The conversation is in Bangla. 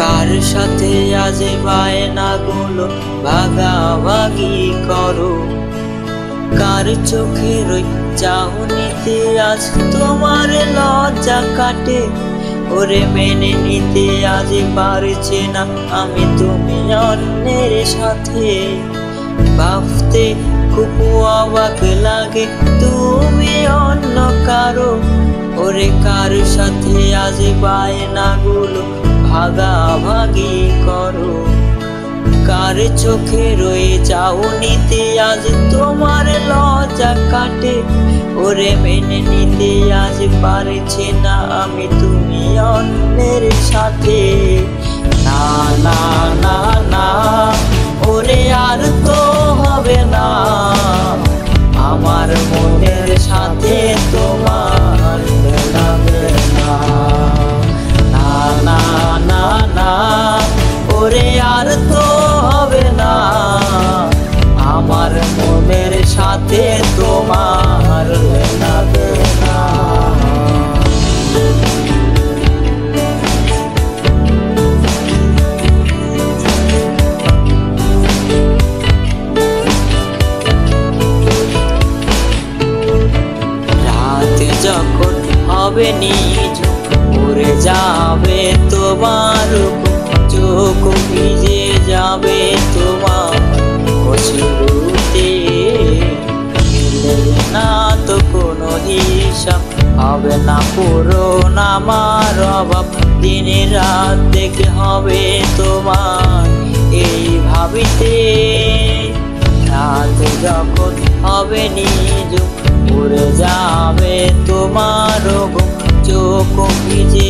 কার সাথে আজ বায়নাগুলো ভাগাভাগি করো? কার চোখের ওই চাহনিতে আজ তোমার লজ্জা কাটে? ওরে মেনে নিতে আজ পারছে না আমি তুমি অন্যের সাথে। ভাবতে খুব অবাক লাগে তুমি অন্য কারো। ওরে কার সাথে আজ বায়নাগুলো ভাগাভাগি করো? কার চোখে রয়ে চাউনিতে আজ তোমার লজ্জা কাটে? ওরে মেনে নিতে আজ পারছে না আমি তুমি অন্যের সাথে। না না না না, ওরে আর তো হবে না আমার মনের সাথে তোমার মেলাবে না। না না না না, ওরে আর তো হবে না আমার মনের সাথে তোমার মেলাবে না। যখন হবে নিঝুম উড়ে যাবে তোমার চোখ ভিজে যাবে তোমার অশ্রুতে। মিলবে না তো কোনো হিসাব, হবে না পূরণ আমার অভাব। দিনে রাত দেখে হবে তোমার এই ভাবিতে। রাত যখন হবে নিঝুম উড়ে যাবে তোমার চোখ ভিজে